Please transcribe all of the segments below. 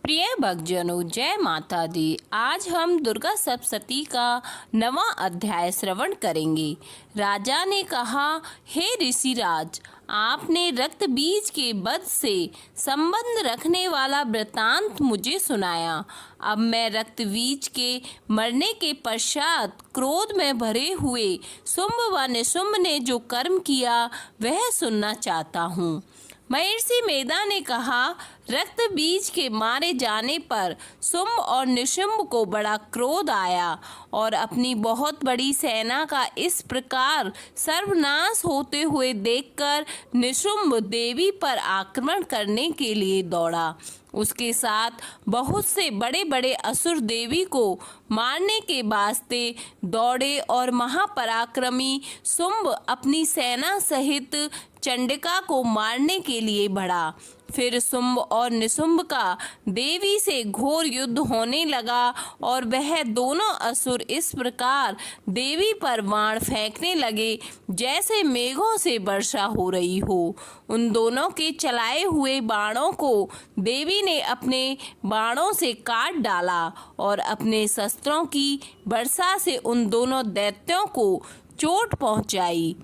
प्रिय भक्तजनों, जय माता दी। आज हम दुर्गा सप्तशती का 9वां अध्याय श्रवण करेंगे। राजा ने कहा, हे ऋषिराज, आपने रक्त बीज के वध से संबंध रखने वाला वृतांत मुझे सुनाया। अब मैं रक्त बीज के मरने के पश्चात क्रोध में भरे हुए शुंभ व निशुंभ ने जो कर्म किया वह सुनना चाहता हूँ। महर्षि मेधा ने कहा, रक्त बीज के मारे जाने पर शुंभ और निशुंभ को बड़ा क्रोध आया और अपनी बहुत बड़ी सेना का इस प्रकार सर्वनाश होते हुए देखकर निशुंभ देवी पर आक्रमण करने के लिए दौड़ा। उसके साथ बहुत से बड़े बड़े असुर देवी को मारने के वास्ते दौड़े और महापराक्रमी शुंभ अपनी सेना सहित चंडिका को मारने के लिए बढ़ा। फिर शुंभ और निशुंभ का देवी से घोर युद्ध होने लगा और वह दोनों असुर इस प्रकार देवी पर बाण फेंकने लगे जैसे मेघों से वर्षा हो रही हो। उन दोनों के चलाए हुए बाणों को देवी ने अपने बाणों से काट डाला और अपने शस्त्रों की वर्षा से उन दोनों दैत्यों को चोट पहुंचाई।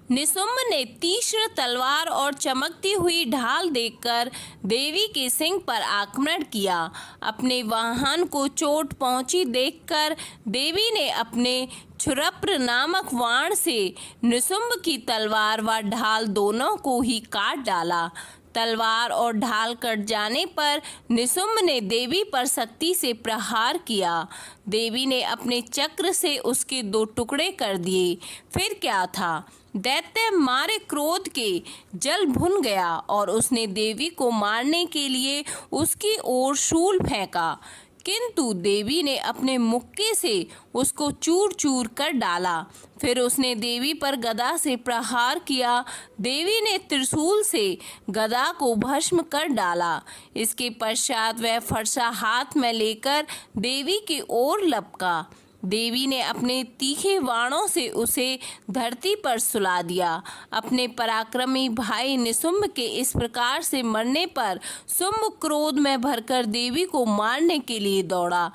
निशुंभ ने तीक्ष्ण तलवार और चमकती हुई ढाल देखकर देवी के सिंह पर आक्रमण किया। अपने वाहन को चोट पहुंची देखकर देवी ने अपने क्षुरप्र नामक बाण से निशुंभ की तलवार व ढाल दोनों को ही काट डाला। तलवार और ढाल कट जाने पर निशुंभ ने देवी पर शक्ति से प्रहार किया। देवी ने अपने चक्र से उसके 2 टुकड़े कर दिए। फिर क्या था, दैत्य मारे क्रोध के जल भुन गया और उसने देवी को मारने के लिए उसकी ओर शूल फेंका, किंतु देवी ने अपने मुक्के से उसको चूर चूर कर डाला। फिर उसने देवी पर गदा से प्रहार किया। देवी ने त्रिशूल से गदा को भस्म कर डाला। इसके पश्चात वह फरसा हाथ में लेकर देवी की ओर लपका। देवी ने अपने तीखे बाणों से उसे धरती पर सुला दिया। अपने पराक्रमी भाई निशुंभ के इस प्रकार से मरने पर शुंभ क्रोध में भरकर देवी को मारने के लिए दौड़ा।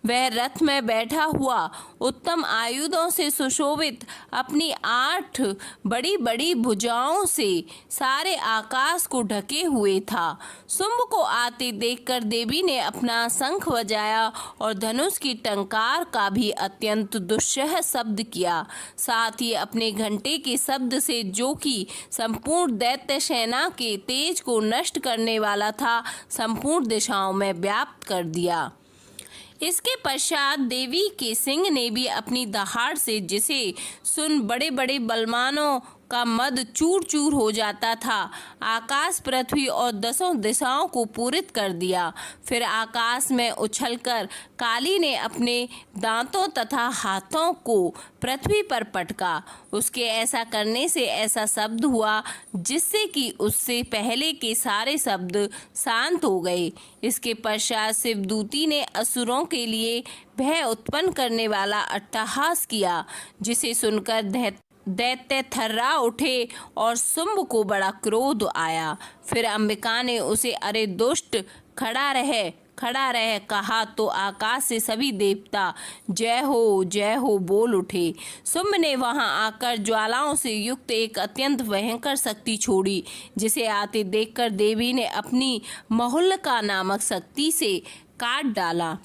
वह रथ में बैठा हुआ उत्तम आयुधों से सुशोभित अपनी 8 बड़ी बड़ी भुजाओं से सारे आकाश को ढके हुए था। शुंभ को आते देखकर देवी ने अपना शंख बजाया और धनुष की टंकार का भी अत्यंत दुस्सह शब्द किया। साथ ही अपने घंटे के शब्द से, जो कि संपूर्ण दैत्य सेना के तेज को नष्ट करने वाला था, संपूर्ण दिशाओं में व्याप्त कर दिया। इसके पश्चात देवी के सिंह ने भी अपनी दहाड़ से, जिसे सुन बड़े बड़े बलवानों का मद चूर चूर हो जाता था, आकाश, पृथ्वी और 10 दिशाओं को पूरित कर दिया। फिर आकाश में उछलकर काली ने अपने दांतों तथा हाथों को पृथ्वी पर पटका। उसके ऐसा करने से ऐसा शब्द हुआ जिससे कि उससे पहले के सारे शब्द शांत हो गए। इसके पश्चात शिवदूती ने असुरों के लिए भय उत्पन्न करने वाला अट्टहास किया, जिसे सुनकर दैत्य थर्रा उठे और शुंभ को बड़ा क्रोध आया। फिर अंबिका ने उसे, अरे दुष्ट, खड़ा रह कहा तो आकाश से सभी देवता जय हो बोल उठे। शुंभ ने वहां आकर ज्वालाओं से युक्त एक अत्यंत भयंकर शक्ति छोड़ी, जिसे आते देखकर देवी ने अपनी महुल्लका नामक शक्ति से काट डाला।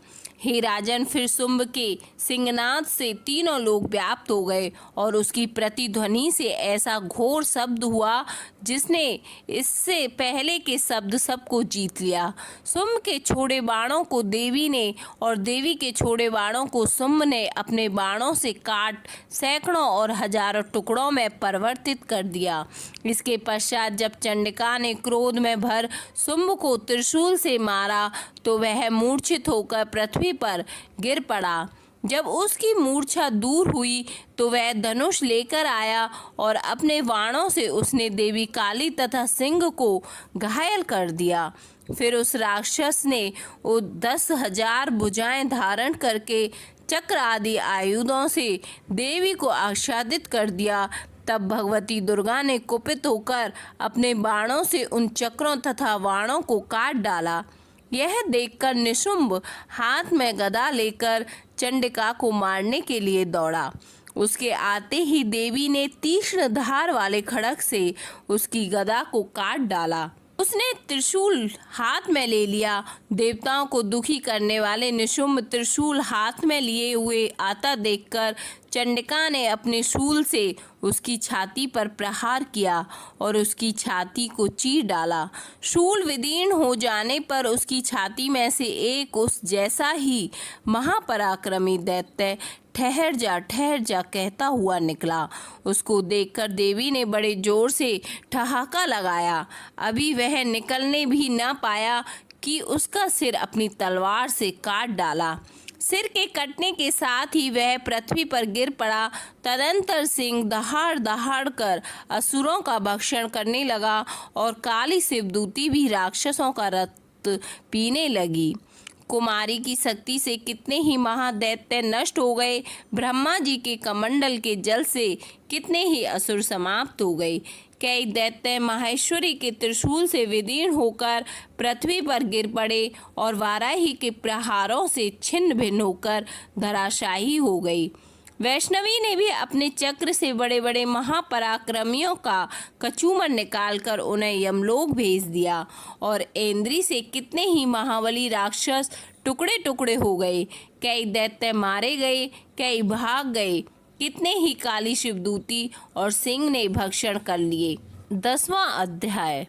हे राजन, फिर शुंभ के सिंहनाद से तीनों लोग व्याप्त हो गए और उसकी प्रतिध्वनि से ऐसा घोर शब्द हुआ जिसने इससे पहले के शब्द सबको जीत लिया। शुंभ के छोड़े बाणों को देवी ने और देवी के छोड़े बाणों को शुंभ ने अपने बाणों से काट सैकड़ों और हजारों टुकड़ों में परिवर्तित कर दिया। इसके पश्चात जब चंडिका ने क्रोध में भर शुंभ को त्रिशूल से मारा तो वह मूर्छित होकर पृथ्वी पर गिर पड़ा। जब उसकी मूर्छा दूर हुई तो वह धनुष लेकर आया और अपने बाणों से उसने देवी काली तथा सिंह को घायल कर दिया। फिर उस राक्षस ने 10,000 भुजाएं धारण करके चक्र आदि आयुधों से देवी को आच्छादित कर दिया तब भगवती दुर्गा ने कुपित होकर अपने बाणों से उन चक्रों तथा बाणों को काट डाला। यह देखकर निशुंभ हाथ में गदा लेकर चंडिका को मारने के लिए दौड़ा। उसके आते ही देवी ने तीक्ष्ण धार वाले खड्ग से उसकी गदा को काट डाला। उसने त्रिशूल हाथ में ले लिया। देवताओं को दुखी करने वाले निशुंभ त्रिशूल हाथ में लिए हुए आता देखकर चंडिका ने अपने शूल से उसकी छाती पर प्रहार किया और उसकी छाती को चीर डाला। शूल विदीर्ण हो जाने पर उसकी छाती में से एक उस जैसा ही महापराक्रमी दैत्य ठहर जा कहता हुआ निकला। उसको देखकर देवी ने बड़े जोर से ठहाका लगाया। अभी वह निकलने भी न पाया कि उसका सिर अपनी तलवार से काट डाला। सिर के कटने के साथ ही वह पृथ्वी पर गिर पड़ा। तदंतर सिंह दहाड़ दहाड़ कर असुरों का भक्षण करने लगा और काली शिवदूती भी राक्षसों का रक्त पीने लगी। कुमारी की शक्ति से कितने ही महादैत्य नष्ट हो गए। ब्रह्मा जी के कमंडल के जल से कितने ही असुर समाप्त हो गए। कई दैत्य माहेश्वरी के त्रिशूल से विदीर्ण होकर पृथ्वी पर गिर पड़े और वाराही के प्रहारों से छिन्न भिन्न होकर धराशायी हो गई। वैष्णवी ने भी अपने चक्र से बड़े बड़े महापराक्रमियों का कचूमर निकालकर उन्हें यमलोक भेज दिया और इंद्री से कितने ही महाबली राक्षस टुकड़े टुकड़े हो गए। कई दैत्य मारे गए, कई भाग गए। कितने ही काली शिवदूती और सिंह ने भक्षण कर लिए। 10वां अध्याय।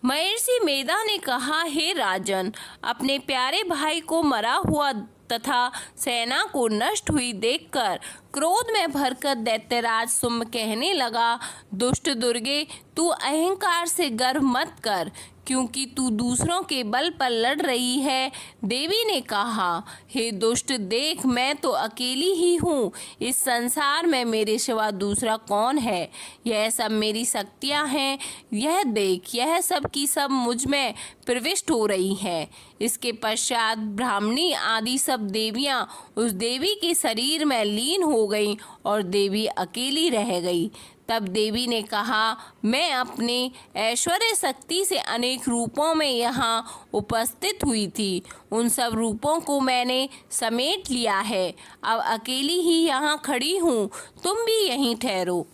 महर्षि मेधा ने कहा, हे राजन, अपने प्यारे भाई को मरा हुआ तथा सेना को नष्ट हुई देखकर क्रोध में भरकर दैत्यराज शुंभ कहने लगा, दुष्ट दुर्गे, तू अहंकार से गर्व मत कर, क्योंकि तू दूसरों के बल पर लड़ रही है। देवी ने कहा, हे दुष्ट, देख, मैं तो अकेली ही हूँ। इस संसार में मेरे सिवा दूसरा कौन है? यह सब मेरी शक्तियाँ हैं। यह देख, यह सब की सब मुझ में प्रविष्ट हो रही हैं। इसके पश्चात ब्राह्मणी आदि सब देवियाँ उस देवी के शरीर में लीन हो गईं और देवी अकेली रह गई। तब देवी ने कहा, मैं अपने ऐश्वर्य शक्ति से अनेक रूपों में यहाँ उपस्थित हुई थी। उन सब रूपों को मैंने समेट लिया है। अब अकेली ही यहाँ खड़ी हूँ, तुम भी यहीं ठहरो।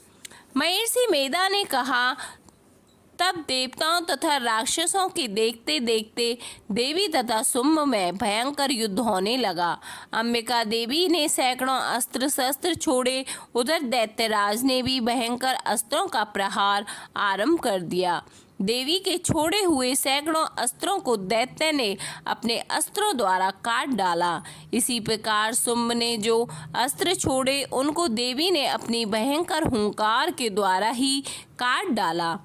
महर्षि मेधा ने कहा, तब देवताओं तथा राक्षसों के देखते देखते देवी तथा शुंभ में भयंकर युद्ध होने लगा। अंबिका देवी ने सैकड़ों अस्त्र शस्त्र छोड़े। उधर दैत्यराज ने भी भयंकर अस्त्रों का प्रहार आरंभ कर दिया। देवी के छोड़े हुए सैकड़ों अस्त्रों को दैत्य ने अपने अस्त्रों द्वारा काट डाला। इसी प्रकार शुंभ ने जो अस्त्र छोड़े उनको देवी ने अपनी भयंकर हुंकार के द्वारा ही काट डाला।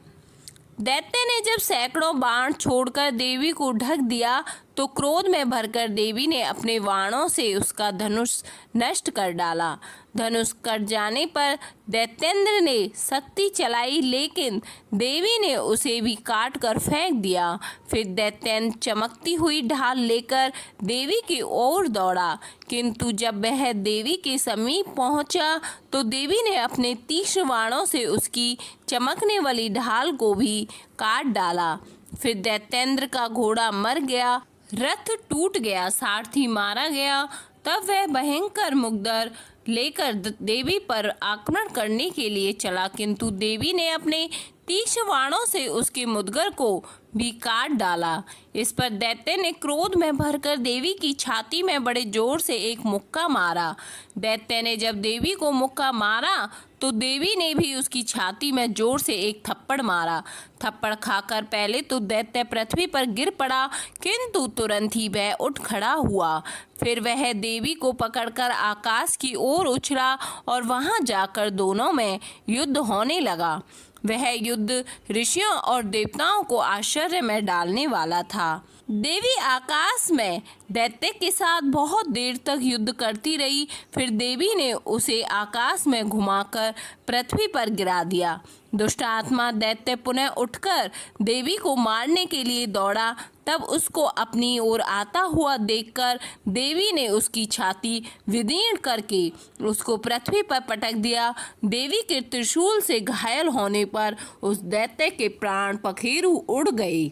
दैत्य ने जब सैकड़ों बाण छोड़कर देवी को ढक दिया तो क्रोध में भरकर देवी ने अपने बाणों से उसका धनुष नष्ट कर डाला। धनुष कट जाने पर दैत्येंद्र ने शक्ति चलाई, लेकिन देवी ने उसे भी काट कर फेंक दिया। फिर दैत्येंद्र चमकती हुई ढाल लेकर देवी की ओर दौड़ा, किंतु जब वह देवी के समीप पहुंचा तो देवी ने अपने तीक्ष्ण बाणों से उसकी चमकने वाली ढाल को भी काट डाला। फिर दैत्येंद्र का घोड़ा मर गया, रथ टूट गया, सारथी मारा गया। तब वह भयंकर मुग्दर लेकर देवी पर आक्रमण करने के लिए चला, किंतु देवी ने अपने तीक्ष्ण बाणों से उसके मुद्गर को भी काट डाला। इस पर दैत्य ने क्रोध में भरकर देवी की छाती में बड़े जोर से एक मुक्का मारा। दैत्य ने जब देवी को मुक्का मारा तो देवी ने भी उसकी छाती में जोर से एक थप्पड़ मारा। थप्पड़ खाकर पहले तो दैत्य पृथ्वी पर गिर पड़ा, किंतु तुरंत ही वह उठ खड़ा हुआ। फिर वह देवी को पकड़कर आकाश की ओर उछला और वहां जाकर दोनों में युद्ध होने लगा। वह युद्ध ऋषियों और देवताओं को आश्चर्य में डालने वाला था। देवी आकाश में दैत्य के साथ बहुत देर तक युद्ध करती रही। फिर देवी ने उसे आकाश में घुमाकर पृथ्वी पर गिरा दिया। दुष्ट आत्मा दैत्य पुनः उठकर देवी को मारने के लिए दौड़ा। तब उसको अपनी ओर आता हुआ देखकर देवी ने उसकी छाती विदीर्ण करके उसको पृथ्वी पर पटक दिया। देवी के त्रिशूल से घायल होने पर उस दैत्य के प्राण पखेरु उड़ गए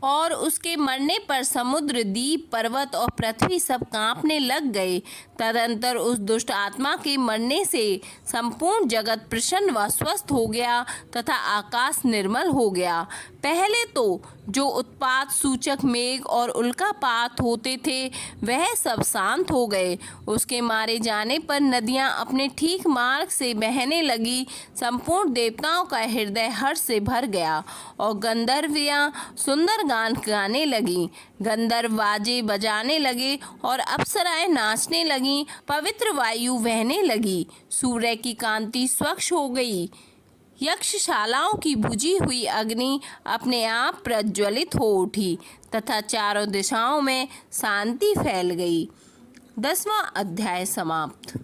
और उसके मरने पर समुद्र, द्वीप, पर्वत और पृथ्वी सब कांपने लग गए। तदंतर उस दुष्ट आत्मा के मरने से संपूर्ण जगत प्रसन्न व स्वस्थ हो गया तथा आकाश निर्मल हो गया। पहले तो जो उत्पात सूचक मेघ और उल्कापात होते थे वह सब शांत हो गए। उसके मारे जाने पर नदियां अपने ठीक मार्ग से बहने लगी। संपूर्ण देवताओं का हृदय हर्ष से भर गया और गंधर्वियां सुंदर गान गाने लगी। गंधर्व बाजे बजाने लगे और अप्सराएं नाचने लगीं। पवित्र वायु बहने लगी। सूर्य की कांति स्वच्छ हो गई। यक्षशालाओं की बुझी हुई अग्नि अपने आप प्रज्वलित हो उठी तथा चारों दिशाओं में शांति फैल गई। 10वां अध्याय समाप्त।